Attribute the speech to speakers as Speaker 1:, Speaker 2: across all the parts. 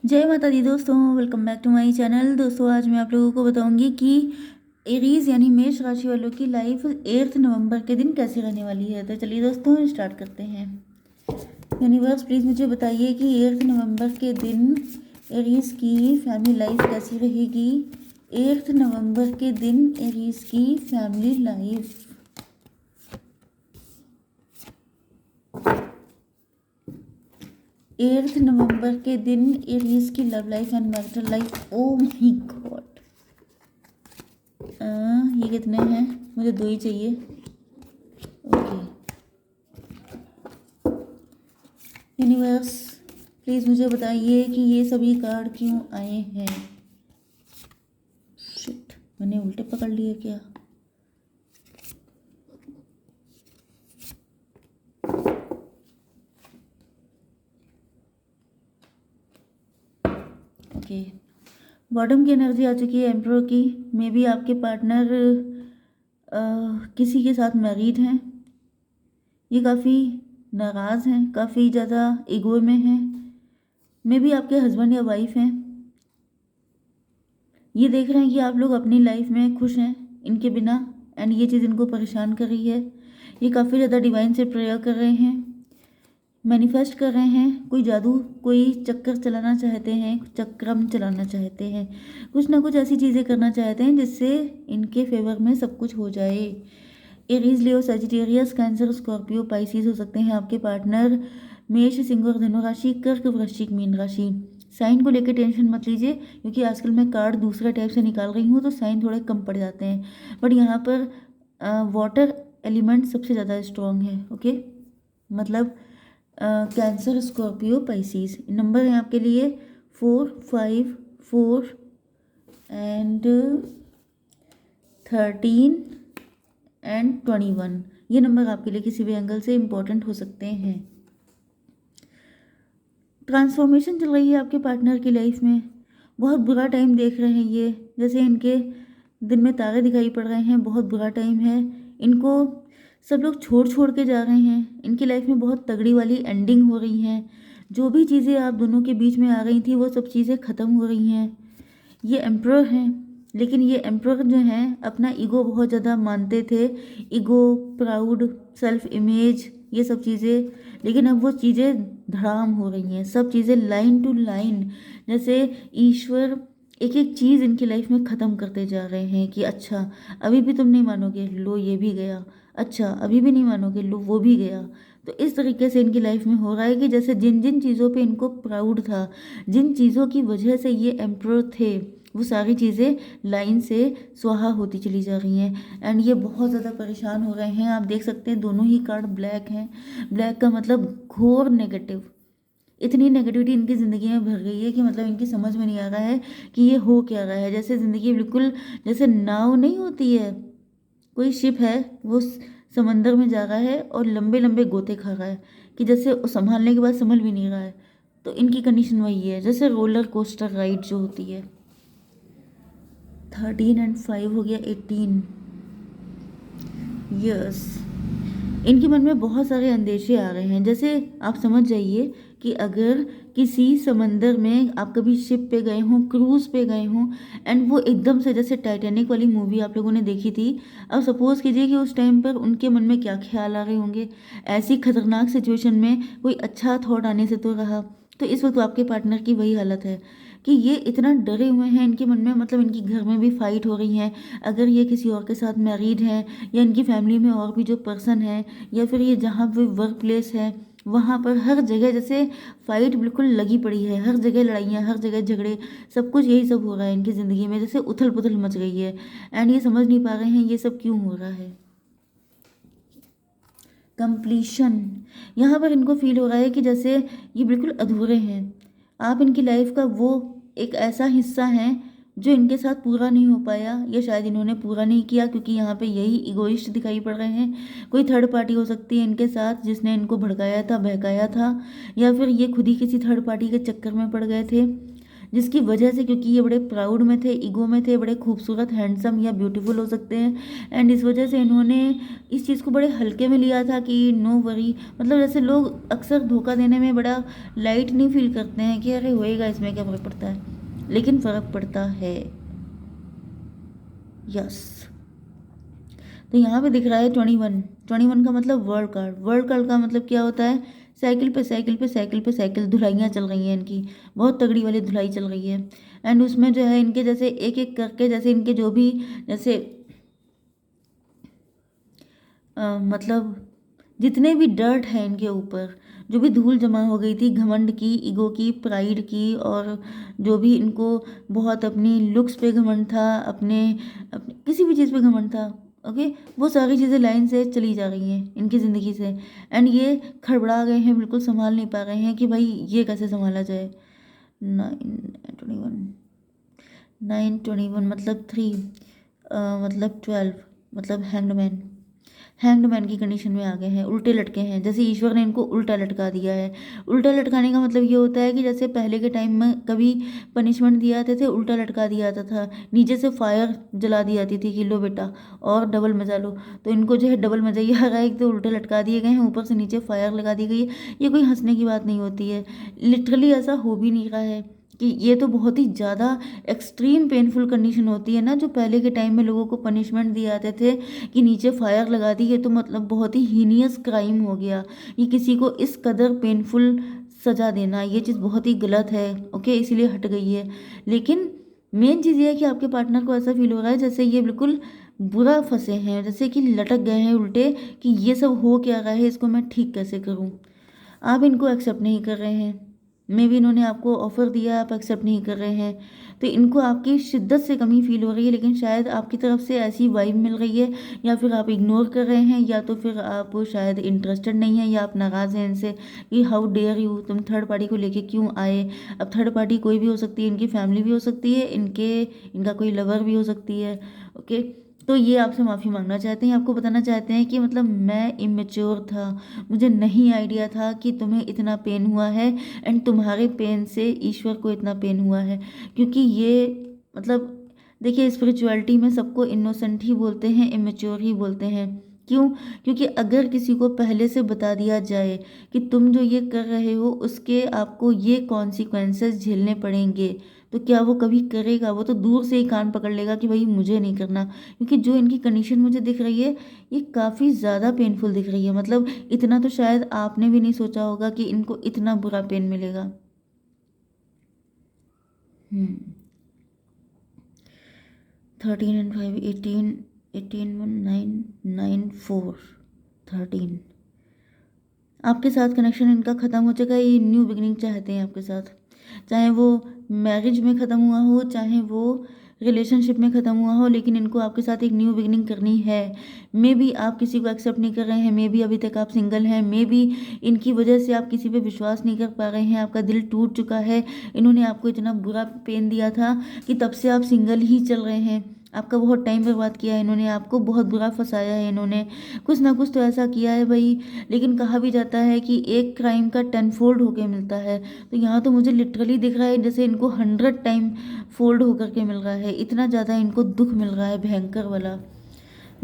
Speaker 1: जय माता दी दोस्तों, welcome back to my channel. दोस्तों आज मैं आप लोगों को बताऊंगी कि एरीज यानी मेष राशि वालों की लाइफ 8 नवंबर के दिन कैसी रहने वाली है। तो चलिए दोस्तों स्टार्ट करते हैं। यूनिवर्स प्लीज़ मुझे बताइए कि 8 नवंबर के दिन एरीज की फैमिली लाइफ कैसी रहेगी। 8 नवंबर के दिन एरीज की फैमिली लाइफ। 8 नवंबर के दिन एरीज की love life and marital life. Oh my God, ये कितने हैं? मुझे 2 ही चाहिए। ओके यूनिवर्स प्लीज़ मुझे बताइए कि ये सभी कार्ड क्यों आए हैं। शिट, मैंने उल्टे पकड़ लिए क्या? ओके, बॉटम की एनर्जी आ चुकी है एम्परर की। मे बी आपके पार्टनर किसी के साथ मैरिड हैं। ये काफ़ी नाराज़ हैं, काफ़ी ज़्यादा ईगो में हैं। मे बी आपके हस्बैंड या वाइफ हैं। ये देख रहे हैं कि आप लोग अपनी लाइफ में खुश हैं इनके बिना, एंड ये चीज़ इनको परेशान कर रही है। ये काफ़ी ज़्यादा डिवाइन से प्रेयर कर रहे हैं, मैनिफेस्ट कर रहे हैं। कोई जादू, कोई चक्कर चलाना चाहते हैं, चक्रम चलाना चाहते हैं, कुछ ना कुछ ऐसी चीज़ें करना चाहते हैं जिससे इनके फेवर में सब कुछ हो जाए। एरीज, लियो, सजिटेरियस, कैंसर, स्कॉर्पियो, पाइसिस हो सकते हैं आपके पार्टनर। मेष, सिंह और धनु राशि, कर्क, वृश्चिक, मीन राशि। साइन को लेकर टेंशन मत लीजिए, क्योंकि आजकल मैं कार्ड दूसरे टाइप से निकाल रही हूँ तो साइन थोड़े कम पड़ जाते हैं, बट यहाँ पर वाटर एलिमेंट सबसे ज़्यादा स्ट्रॉन्ग है। ओके, मतलब कैंसर, स्कॉर्पियो, पाइसिस। नंबर है आपके लिए 4, 5, 4 एंड 13 एंड 21। ये नंबर आपके लिए किसी भी एंगल से इम्पोर्टेंट हो सकते हैं। ट्रांसफॉर्मेशन चल रही है आपके पार्टनर की लाइफ में। बहुत बुरा टाइम देख रहे हैं ये, जैसे इनके दिन में तारे दिखाई पड़ रहे हैं। बहुत बुरा टाइम है, इनको सब लोग छोड़ छोड़ के जा रहे हैं। इनकी लाइफ में बहुत तगड़ी वाली एंडिंग हो रही हैं। जो भी चीज़ें आप दोनों के बीच में आ रही थी वो सब चीज़ें ख़त्म हो रही हैं। ये एम्प्रर हैं, लेकिन ये एम्प्रर जो हैं अपना ईगो बहुत ज़्यादा मानते थे। ईगो, प्राउड, सेल्फ इमेज, ये सब चीज़ें, लेकिन अब वो चीज़ें धड़ाम हो रही हैं। सब चीज़ें लाइन टू लाइन, जैसे ईश्वर एक एक चीज़ इनकी लाइफ में ख़त्म करते जा रहे हैं कि अच्छा अभी भी तुम नहीं मानोगे, लो ये भी गया। अच्छा अभी भी नहीं मानोगे, लो वो भी गया। तो इस तरीके से इनकी लाइफ में हो रहा है कि जैसे जिन जिन चीज़ों पे इनको प्राउड था, जिन चीज़ों की वजह से ये एम्प्रर थे, वो सारी चीज़ें लाइन से स्वाहा होती चली जा रही हैं। एंड ये बहुत ज़्यादा परेशान हो रहे हैं। आप देख सकते हैं दोनों ही कार्ड ब्लैक हैं। ब्लैक का मतलब घोर नेगेटिव। इतनी नेगेटिविटी इनकी ज़िंदगी में भर गई है कि मतलब इनकी समझ में नहीं आ रहा है कि ये हो क्या रहा है। जैसे ज़िंदगी बिल्कुल जैसे नाव नहीं होती है, कोई शिप है, वो समंदर में जा रहा है और लंबे लंबे गोते खा रहा है कि जैसे संभालने के बाद संभल भी नहीं रहा है। तो इनकी कंडीशन वही है, जैसे रोलर कोस्टर राइड जो होती है। 13 एंड 5 हो गया 18। यस, इनके मन में बहुत सारे अंदेशे आ रहे हैं। जैसे आप समझ जाइए कि अगर किसी समंदर में आप कभी शिप पे गए हों, क्रूज़ पे गए हों, एंड वो एकदम से, जैसे टाइटैनिक वाली मूवी आप लोगों ने देखी थी, अब सपोज़ कीजिए कि उस टाइम पर उनके मन में क्या ख्याल आ रहे होंगे। ऐसी खतरनाक सिचुएशन में कोई अच्छा थॉट आने से तो रहा। तो इस वक्त आपके पार्टनर की वही हालत है कि ये इतना डरे हुए हैं। इनके मन में, मतलब इनकी घर में भी फाइट हो रही हैं। अगर ये किसी और के साथ मैरिड हैं, या इनकी फैमिली में और भी जो पर्सन है, या फिर ये जहाँ भी वर्क प्लेस है, वहाँ पर हर जगह जैसे फाइट बिल्कुल लगी पड़ी है। हर जगह लड़ाइयाँ, हर जगह झगड़े, सब कुछ यही सब हो रहा है इनकी ज़िंदगी में। जैसे उथल पुथल मच गई है, एंड ये समझ नहीं पा रहे हैं ये सब क्यों हो रहा है। कंप्लीशन, यहाँ पर इनको फील हो रहा है कि जैसे ये बिल्कुल अधूरे हैं। आप इनकी लाइफ का वो एक ऐसा हिस्सा हैं जो इनके साथ पूरा नहीं हो पाया, या शायद इन्होंने पूरा नहीं किया, क्योंकि यहाँ पे यही इगोइस्ट दिखाई पड़ रहे हैं। कोई थर्ड पार्टी हो सकती है इनके साथ जिसने इनको भड़काया था, बहकाया था, या फिर ये खुद ही किसी थर्ड पार्टी के चक्कर में पड़ गए थे। जिसकी वजह से, क्योंकि ये बड़े प्राउड में थे, ईगो में थे, बड़े खूबसूरत, हैंडसम या ब्यूटीफुल हो सकते हैं, एंड इस वजह से इन्होंने इस चीज़ को बड़े हल्के में लिया था कि नो वरी। मतलब जैसे लोग अक्सर धोखा देने में बड़ा लाइट नहीं फील करते हैं कि अरे होएगा, इसमें क्या फ़र्क पड़ता है, लेकिन फ़र्क पड़ता है। यस। तो यहाँ पे दिख रहा है 21। 21 का मतलब वर्ल्ड कार्ड। वर्ल्ड कार्ड का मतलब क्या होता है? साइकिल पे साइकिल पे साइकिल पे साइकिल, धुलाइयाँ चल रही हैं इनकी, बहुत तगड़ी वाली धुलाई चल रही है। एंड उसमें जो है इनके जैसे एक एक करके, जैसे इनके जो भी जैसे मतलब जितने भी डर्ट है इनके ऊपर, जो भी धूल जमा हो गई थी घमंड की, ईगो की, प्राइड की, और जो भी इनको बहुत अपनी लुक्स पे घमंड था, अपने किसी भी चीज़ पे घमंड था, ओके, वो सारी चीज़ें लाइन से चली जा रही हैं इनकी ज़िंदगी से। एंड ये खड़बड़ा गए हैं, बिल्कुल संभाल नहीं पा रहे हैं कि भाई ये कैसे संभाला जाए। 921, 921 मतलब 3, मतलब 12, मतलब हैंगड मैन की कंडीशन में आ गए हैं, उल्टे लटके हैं, जैसे ईश्वर ने इनको उल्टा लटका दिया है। उल्टा लटकाने का मतलब ये होता है कि जैसे पहले के टाइम में कभी पनिशमेंट दिया जाते थे, उल्टा लटका दिया जाता था, नीचे से फायर जला दी जाती थी कि लो बेटा और डबल मजा लो। तो इनको जो है डबल मजा ही आ रहा है, एक तो उल्टे लटका दिए गए हैं, ऊपर से नीचे फायर लगा दी गई है। ये कोई हंसने की बात नहीं होती है, लिटरली ऐसा हो भी नहीं रहा है कि ये तो बहुत ही ज़्यादा एक्सट्रीम पेनफुल कंडीशन होती है ना, जो पहले के टाइम में लोगों को पनिशमेंट दिए जाते थे कि नीचे फायर लगा दी, ये तो मतलब बहुत ही हीनियस क्राइम हो गया। ये किसी को इस कदर पेनफुल सज़ा देना, ये चीज़ बहुत ही गलत है, ओके, इसीलिए हट गई है। लेकिन मेन चीज़ ये है कि आपके पार्टनर को ऐसा फील हो रहा है जैसे ये बिल्कुल बुरा फंसे हैं, जैसे कि लटक गए हैं उल्टे, कि ये सब हो क्या रहा है, इसको मैं ठीक कैसे करूँ। आप इनको एक्सेप्ट नहीं कर रहे हैं, मे भी इन्होंने आपको ऑफ़र दिया, आप एक्सेप्ट नहीं कर रहे हैं, तो इनको आपकी शिद्दत से कमी फील हो रही है, लेकिन शायद आपकी तरफ से ऐसी वाइब मिल रही है, या फिर आप इग्नोर कर रहे हैं, या तो फिर आप शायद इंटरेस्टेड नहीं है, या आप नाराज़ हैं इनसे कि हाउ डेयर यू, तुम थर्ड पार्टी को लेके क्यों आए। अब थर्ड पार्टी कोई भी हो सकती है, इनकी फैमिली भी हो सकती है, इनका कोई लवर भी हो सकती है, ओके। तो ये आपसे माफ़ी मांगना चाहते हैं, आपको बताना चाहते हैं कि मतलब मैं इमेच्योर था, मुझे नहीं आइडिया था कि तुम्हें इतना पेन हुआ है, एंड तुम्हारे पेन से ईश्वर को इतना पेन हुआ है। क्योंकि ये मतलब देखिए, स्पिरिचुअलिटी में सबको इनोसेंट ही बोलते हैं, इमेच्योर ही बोलते हैं। क्यों? क्योंकि अगर किसी को पहले से बता दिया जाए कि तुम जो ये कर रहे हो उसके आपको ये कॉन्सिक्वेंसेस झेलने पड़ेंगे, तो क्या वो कभी करेगा? वो तो दूर से ही कान पकड़ लेगा कि भाई मुझे नहीं करना। क्योंकि जो इनकी कंडीशन मुझे दिख रही है, ये काफ़ी ज़्यादा पेनफुल दिख रही है। मतलब इतना तो शायद आपने भी नहीं सोचा होगा कि इनको इतना बुरा पेन मिलेगा। 13 एंड 5, 18, 18 1 9 9 4 13। आपके साथ कनेक्शन इनका ख़त्म हो चुका है, ये न्यू बिगनिंग चाहते हैं आपके साथ, चाहे वो मैरिज में ख़त्म हुआ हो, चाहे वो रिलेशनशिप में ख़त्म हुआ हो, लेकिन इनको आपके साथ एक न्यू बिगनिंग करनी है। मे बी आप किसी को एक्सेप्ट नहीं कर रहे हैं, मे बी अभी तक आप सिंगल हैं, मे बी इनकी वजह से आप किसी पे विश्वास नहीं कर पा रहे हैं, आपका दिल टूट चुका है, इन्होंने आपको इतना बुरा पेन दिया था कि तब से आप सिंगल ही चल रहे हैं। आपका बहुत टाइम बर्बाद किया है इन्होंने, आपको बहुत बुरा फंसाया है इन्होंने, कुछ ना कुछ तो ऐसा किया है भाई। लेकिन कहा भी जाता है कि एक क्राइम का 10 फोल्ड होके मिलता है, तो यहाँ तो मुझे लिटरली दिख रहा है जैसे इनको 100 टाइम फोल्ड होकर के मिल रहा है, इतना ज़्यादा इनको दुख मिल रहा है, भयंकर वाला।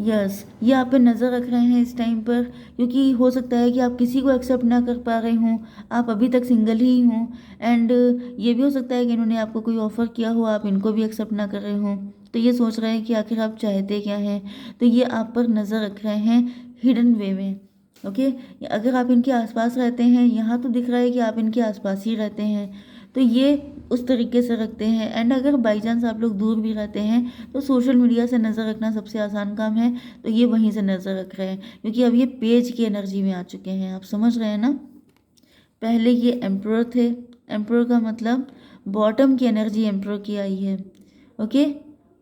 Speaker 1: यस, ये आप पे नज़र रख रहे हैं इस टाइम पर, क्योंकि हो सकता है कि आप किसी को एक्सेप्ट ना कर पा रहे हों, आप अभी तक सिंगल ही हों, एंड ये भी हो सकता है कि इन्होंने आपको कोई ऑफ़र किया हो, आप इनको भी एक्सेप्ट ना कर रहे हों, तो ये सोच रहे हैं कि आखिर आप चाहते क्या हैं। तो ये आप पर नज़र रख रहे हैं हिडन वे में, ओके। अगर आप इनके आसपास रहते हैं, यहाँ तो दिख रहा है कि आप इनके आसपास ही रहते हैं, तो ये उस तरीके से रखते हैं। एंड अगर बाई चांस आप लोग दूर भी रहते हैं, तो सोशल मीडिया से नज़र रखना सबसे आसान काम है, तो ये वहीं से नज़र रख रहे हैं, क्योंकि अब ये पेज की एनर्जी में आ चुके हैं, आप समझ रहे हैं ना। पहले ये एम्प्रर थे, एम्प्रर का मतलब बॉटम की एनर्जी एम्प्रर की आई है, ओके,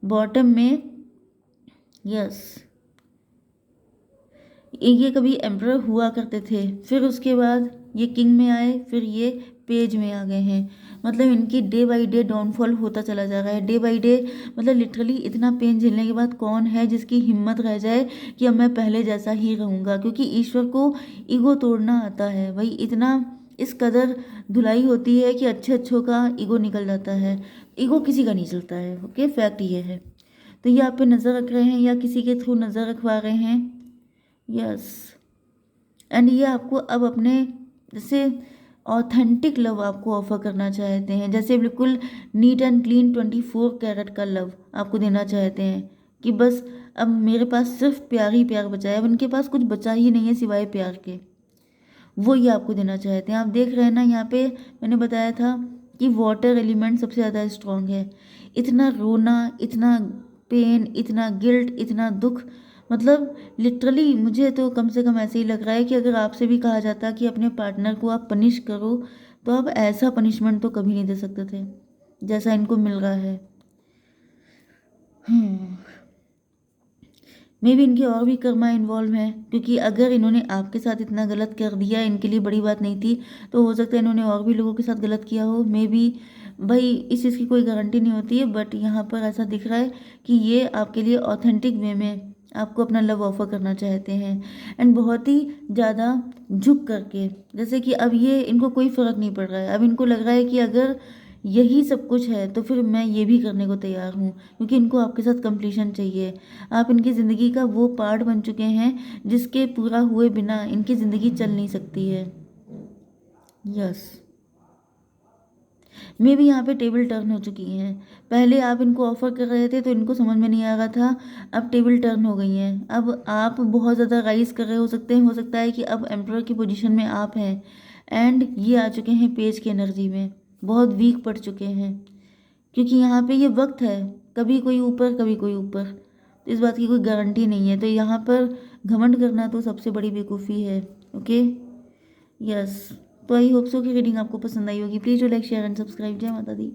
Speaker 1: बॉटम में। यस, ये कभी एम्प्रर हुआ करते थे, फिर उसके बाद ये किंग में आए, फिर ये पेज में आ गए हैं। मतलब इनकी डे बाय डे डाउनफॉल होता चला जा रहा है, डे बाय डे। मतलब लिटरली इतना पेन झेलने के बाद कौन है जिसकी हिम्मत रह जाए कि अब मैं पहले जैसा ही रहूँगा, क्योंकि ईश्वर को ईगो तोड़ना आता है भाई। इतना इस कदर धुलाई होती है कि अच्छे अच्छों का ईगो निकल जाता है। ईगो किसी का नहीं चलता है, ओके, फैक्ट ये है। तो ये आप पे नज़र रख रहे हैं या किसी के थ्रू नज़र रखवा रहे हैं, यस। एंड ये आपको अब अपने जैसे ऑथेंटिक लव आपको ऑफर करना चाहते हैं, जैसे बिल्कुल नीट एंड क्लीन 24 कैरेट का लव आपको देना चाहते हैं कि बस अब मेरे पास सिर्फ प्यार ही प्यार बचा है, अब इनके पास कुछ बचा ही नहीं है सिवाय प्यार के। वो ये आपको देना चाहते हैं। आप देख रहे हैं ना, यहाँ पे मैंने बताया था कि वाटर एलिमेंट सबसे ज़्यादा स्ट्रांग है। इतना रोना, इतना पेन, इतना गिल्ट, इतना दुख, मतलब लिटरली मुझे तो कम से कम ऐसे ही लग रहा है कि अगर आपसे भी कहा जाता कि अपने पार्टनर को आप पनिश करो, तो आप ऐसा पनिशमेंट तो कभी नहीं दे सकते थे जैसा इनको मिल रहा है। मे भी इनके और भी कर्मा इन्वॉल्व हैं, क्योंकि अगर इन्होंने आपके साथ इतना गलत कर दिया, इनके लिए बड़ी बात नहीं थी, तो हो सकता है इन्होंने और भी लोगों के साथ गलत किया हो। मे भी, भाई इस चीज़ की कोई गारंटी नहीं होती है, बट यहाँ पर ऐसा दिख रहा है कि ये आपके लिए ऑथेंटिक वे में आपको अपना लव ऑफर करना चाहते हैं। एंड बहुत ही ज़्यादा झुक करके, जैसे कि अब ये इनको कोई फ़र्क नहीं पड़ रहा है। अब इनको लग रहा है कि अगर यही सब कुछ है तो फिर मैं ये भी करने को तैयार हूँ, क्योंकि इनको आपके साथ कंप्लीशन चाहिए। आप इनकी ज़िंदगी का वो पार्ट बन चुके हैं जिसके पूरा हुए बिना इनकी ज़िंदगी चल नहीं सकती है, यस। मे भी यहाँ पे टेबल टर्न हो चुकी हैं। पहले आप इनको ऑफर कर रहे थे तो इनको समझ में नहीं आ रहा था, अब टेबल टर्न हो गई हैं। अब आप बहुत ज़्यादा राइज कर रहे हो सकते हैं, हो सकता है कि अब एम्परर की पोजीशन में आप हैं, एंड ये आ चुके हैं पेज की एनर्जी में, बहुत वीक पड़ चुके हैं, क्योंकि यहाँ पे ये वक्त है, कभी कोई ऊपर कभी कोई ऊपर, तो इस बात की कोई गारंटी नहीं है। तो यहाँ पर घमंड करना तो सबसे बड़ी बेवकूफ़ी है, ओके, यस। तो आई होप सो कि रीडिंग आपको पसंद आई होगी। Please do like share and subscribe. जय माता दी।